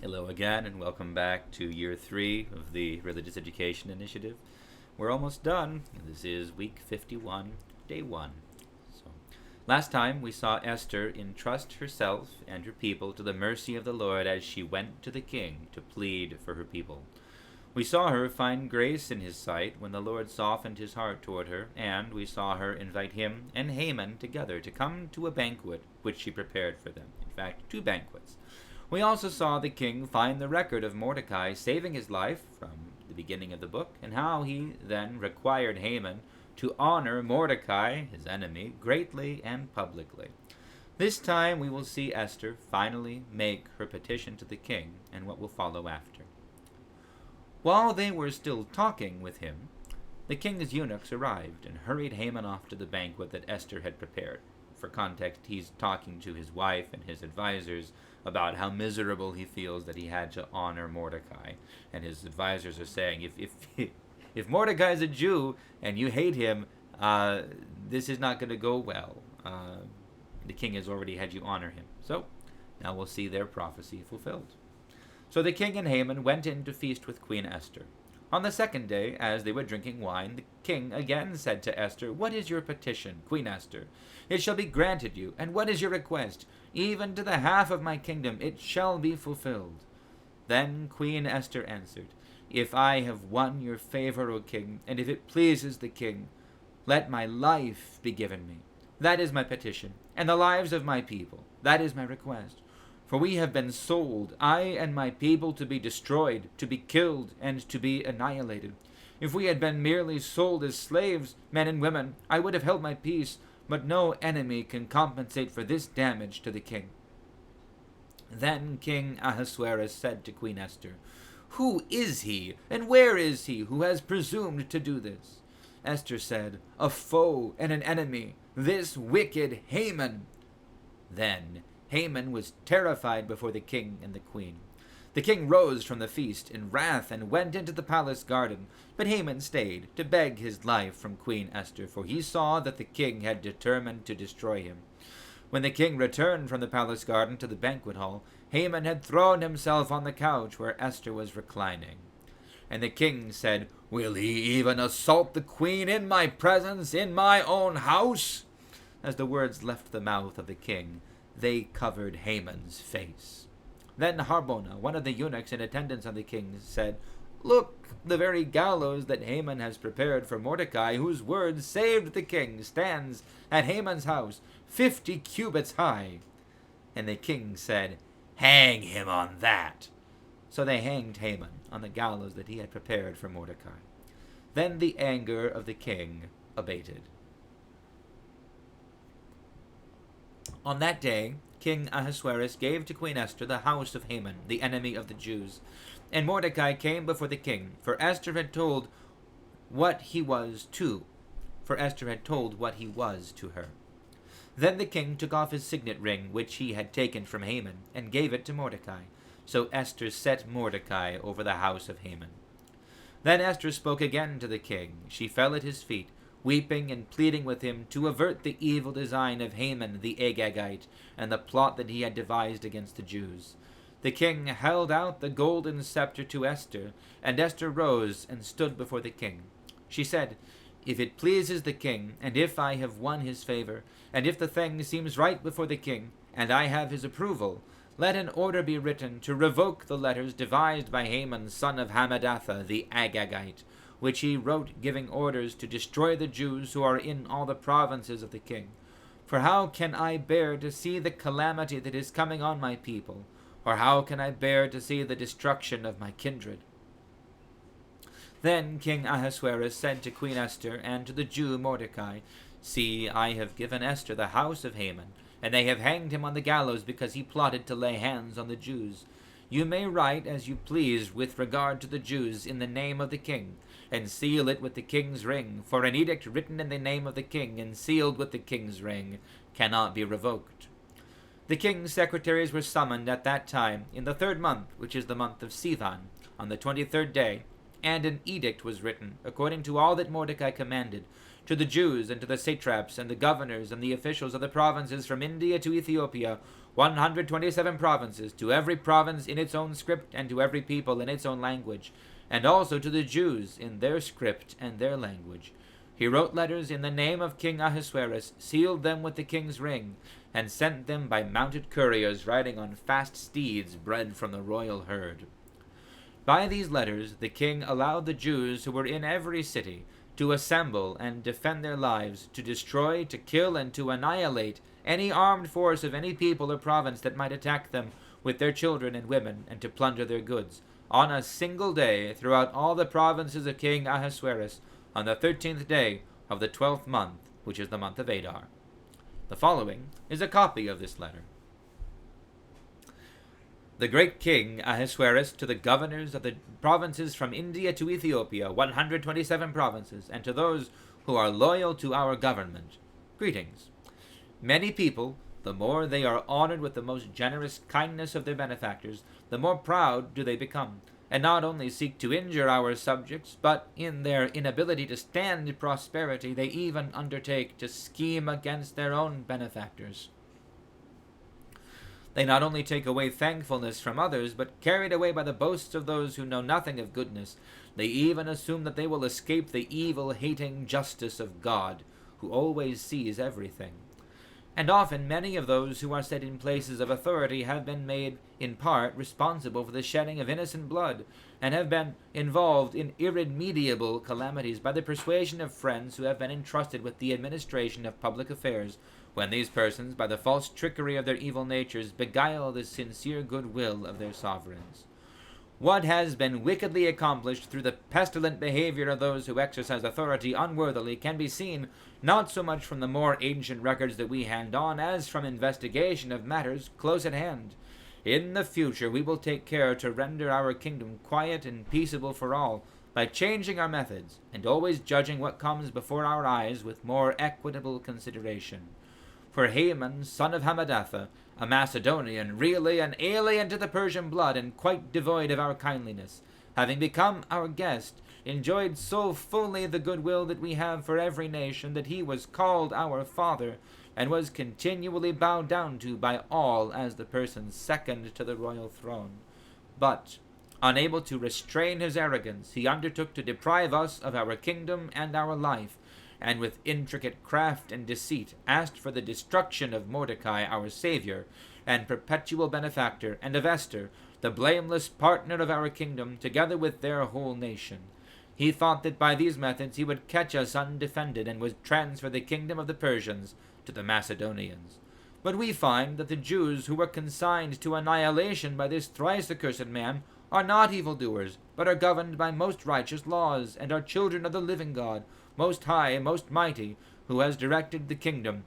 Hello again, and welcome back to year 3 of the Religious Education Initiative. We're almost done. This is week 51, day 1. So, last time we saw Esther entrust herself and her people to the mercy of the Lord as she went to the king to plead for her people. We saw her find grace in his sight when the Lord softened his heart toward her, and we saw her invite him and Haman together to come to a banquet which she prepared for them. In fact, 2 banquets. We also saw the king find the record of Mordecai saving his life from the beginning of the book, and how he then required Haman to honor Mordecai, his enemy, greatly and publicly. This time we will see Esther finally make her petition to the king, and what will follow after. While they were still talking with him, the king's eunuchs arrived and hurried Haman off to the banquet that Esther had prepared. For context, he's talking to his wife and his advisors about how miserable he feels that he had to honor Mordecai. And his advisors are saying, if Mordecai is a Jew and you hate him, this is not going to go well. The king has already had you honor him. So now we'll see their prophecy fulfilled. So the king and Haman went in to feast with Queen Esther. On the second day, as they were drinking wine, the king again said to Esther, "What is your petition, Queen Esther? It shall be granted you. And what is your request? Even to the half of my kingdom it shall be fulfilled." Then Queen Esther answered, "If I have won your favor, O king, and if it pleases the king, let my life be given me. That is my petition, and the lives of my people. That is my request. For we have been sold, I and my people, to be destroyed, to be killed, and to be annihilated. If we had been merely sold as slaves, men and women, I would have held my peace, but no enemy can compensate for this damage to the king." Then King Ahasuerus said to Queen Esther, "Who is he, and where is he who has presumed to do this?" Esther said, "A foe and an enemy, this wicked Haman." Then Haman was terrified before the king and the queen. The king rose from the feast in wrath and went into the palace garden, but Haman stayed to beg his life from Queen Esther, for he saw that the king had determined to destroy him. When the king returned from the palace garden to the banquet hall, Haman had thrown himself on the couch where Esther was reclining. And the king said, "Will he even assault the queen in my presence, in my own house?" As the words left the mouth of the king, they covered Haman's face. Then Harbona, one of the eunuchs in attendance on the king, said, "Look, the very gallows that Haman has prepared for Mordecai, whose words saved the king, stands at Haman's house, 50 cubits high." And the king said, "Hang him on that." So they hanged Haman on the gallows that he had prepared for Mordecai. Then the anger of the king abated. On that day, King Ahasuerus gave to Queen Esther the house of Haman, the enemy of the Jews. And Mordecai came before the king, for Esther had told what he was to her. Then the king took off his signet ring, which he had taken from Haman, and gave it to Mordecai. So Esther set Mordecai over the house of Haman. Then Esther spoke again to the king. She fell at his feet, weeping and pleading with him to avert the evil design of Haman the Agagite, and the plot that he had devised against the Jews. The king held out the golden scepter to Esther, and Esther rose and stood before the king. She said, "If it pleases the king, and if I have won his favor, and if the thing seems right before the king, and I have his approval, let an order be written to revoke the letters devised by Haman, son of Hammedatha the Agagite, which he wrote giving orders to destroy the Jews who are in all the provinces of the king. For how can I bear to see the calamity that is coming on my people? Or how can I bear to see the destruction of my kindred?" Then King Ahasuerus said to Queen Esther and to the Jew Mordecai, "See, I have given Esther the house of Haman, and they have hanged him on the gallows because he plotted to lay hands on the Jews. You may write as you please with regard to the Jews in the name of the king, and seal it with the king's ring, for an edict written in the name of the king and sealed with the king's ring cannot be revoked." The king's secretaries were summoned at that time in the 3rd month, which is the month of Sivan, on the 23rd day, and an edict was written, according to all that Mordecai commanded, to the Jews and to the satraps and the governors and the officials of the provinces from India to Ethiopia, 127 provinces, to every province in its own script, and to every people in its own language, and also to the Jews in their script and their language. He wrote letters in the name of King Ahasuerus, sealed them with the king's ring, and sent them by mounted couriers riding on fast steeds bred from the royal herd. By these letters the king allowed the Jews who were in every city to assemble and defend their lives, to destroy, to kill, and to annihilate any armed force of any people or province that might attack them with their children and women, and to plunder their goods, on a single day throughout all the provinces of King Ahasuerus, on the 13th day of the 12th month, which is the month of Adar. The following is a copy of this letter. The great king Ahasuerus, to the governors of the provinces from India to Ethiopia, 127 provinces, and to those who are loyal to our government, greetings. Many people, the more they are honored with the most generous kindness of their benefactors, the more proud do they become, and not only seek to injure our subjects, but in their inability to stand prosperity, they even undertake to scheme against their own benefactors. They not only take away thankfulness from others, but carried away by the boasts of those who know nothing of goodness, they even assume that they will escape the evil-hating justice of God, who always sees everything. And often many of those who are set in places of authority have been made, in part, responsible for the shedding of innocent blood, and have been involved in irremediable calamities by the persuasion of friends who have been entrusted with the administration of public affairs, when these persons, by the false trickery of their evil natures, beguile the sincere goodwill of their sovereigns. What has been wickedly accomplished through the pestilent behavior of those who exercise authority unworthily can be seen not so much from the more ancient records that we hand on as from investigation of matters close at hand. In the future we will take care to render our kingdom quiet and peaceable for all, by changing our methods, and always judging what comes before our eyes with more equitable consideration. For Haman, son of Hammedatha, a Macedonian, really an alien to the Persian blood, and quite devoid of our kindliness, having become our guest, enjoyed so fully the goodwill that we have for every nation, that he was called our father, and was continually bowed down to by all as the person second to the royal throne. But, unable to restrain his arrogance, he undertook to deprive us of our kingdom and our life, and with intricate craft and deceit asked for the destruction of Mordecai our Savior, and perpetual benefactor, and of Esther, the blameless partner of our kingdom, together with their whole nation. He thought that by these methods he would catch us undefended, and would transfer the kingdom of the Persians to the Macedonians. But we find that the Jews who were consigned to annihilation by this thrice accursed man are not evildoers, but are governed by most righteous laws, and are children of the living God, most high and most mighty, who has directed the kingdom,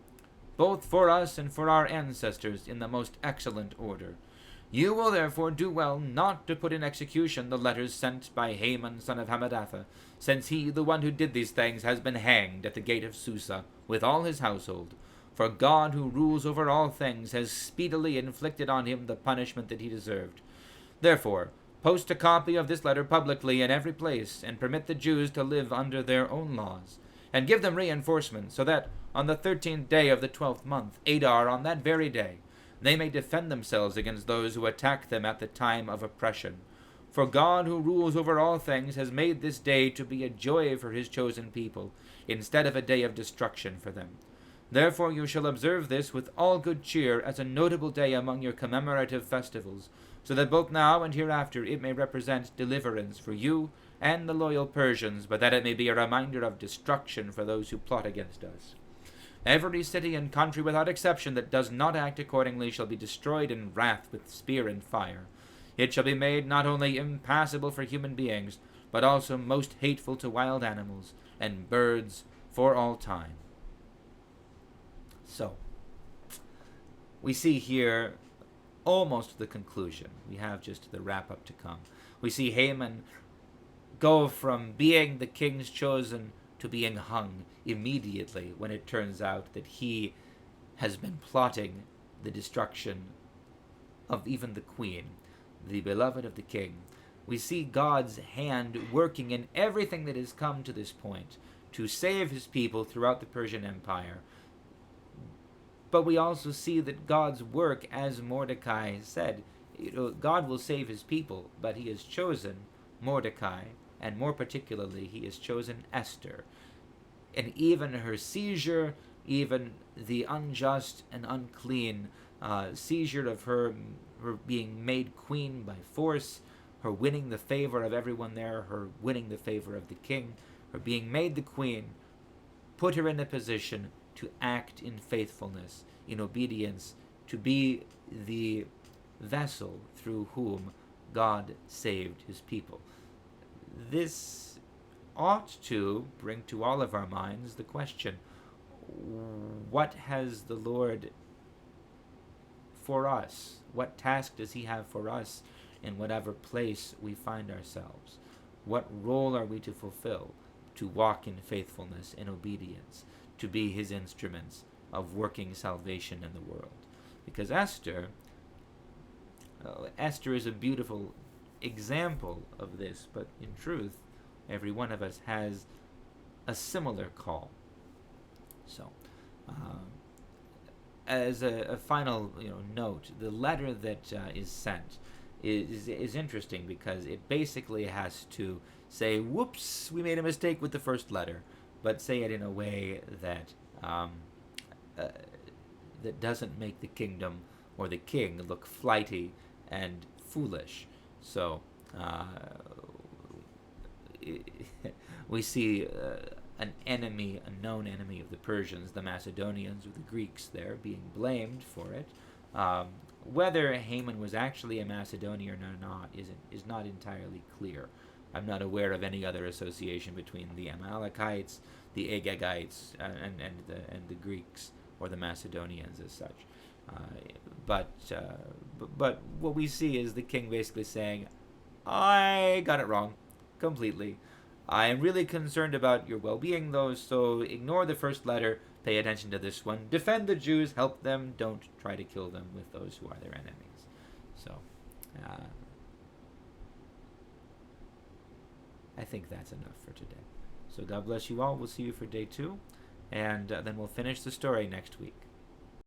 both for us and for our ancestors, in the most excellent order. You will therefore do well not to put in execution the letters sent by Haman son of Hammedatha, since he, the one who did these things, has been hanged at the gate of Susa, with all his household. For God, who rules over all things, has speedily inflicted on him the punishment that he deserved. Therefore, post a copy of this letter publicly in every place, and permit the Jews to live under their own laws, and give them reinforcements, so that on the 13th day of the 12th month, Adar, on that very day, they may defend themselves against those who attack them at the time of oppression. For God, who rules over all things, has made this day to be a joy for his chosen people, instead of a day of destruction for them. Therefore you shall observe this with all good cheer as a notable day among your commemorative festivals, so that both now and hereafter it may represent deliverance for you and the loyal Persians, but that it may be a reminder of destruction for those who plot against us. Every city and country without exception that does not act accordingly shall be destroyed in wrath with spear and fire. It shall be made not only impassable for human beings, but also most hateful to wild animals and birds for all time. So, we see here almost the conclusion. We have just the wrap-up to come. We see Haman go from being the king's chosen to being hung immediately, when it turns out that he has been plotting the destruction of even the queen, the beloved of the king. We see God's hand working in everything that has come to this point to save his people throughout the Persian Empire. But we also see that God's work, as Mordecai said, God will save his people, but he has chosen Mordecai, and more particularly, he has chosen Esther. And even her seizure, even the unjust and unclean seizure of her being made queen by force, her winning the favor of everyone there, her winning the favor of the king, her being made the queen, put her in a position to act in faithfulness, in obedience, to be the vessel through whom God saved his people. This ought to bring to all of our minds the question, what has the Lord for us? What task does he have for us in whatever place we find ourselves? What role are we to fulfill? To walk in faithfulness and obedience, to be his instruments of working salvation in the world. Because Esther is a beautiful example of this, but in truth, every one of us has a similar call. So, as a final note, the letter that is sent is interesting because it basically has to say, whoops, we made a mistake with the first letter, but say it in a way that that doesn't make the kingdom or the king look flighty and foolish. So we see an enemy, a known enemy of the Persians, the Macedonians, or the Greeks there, being blamed for it. Whether Haman was actually a Macedonian or not is not entirely clear. I'm not aware of any other association between the Amalekites, the Agagites, and the Greeks or the Macedonians as such. But what we see is the king basically saying, I got it wrong completely. I am really concerned about your well-being, though, so ignore the first letter, pay attention to this one. Defend the Jews, help them, don't try to kill them with those who are their enemies. So, I think that's enough for today. So God bless you all. We'll see you for day 2, and then we'll finish the story next week.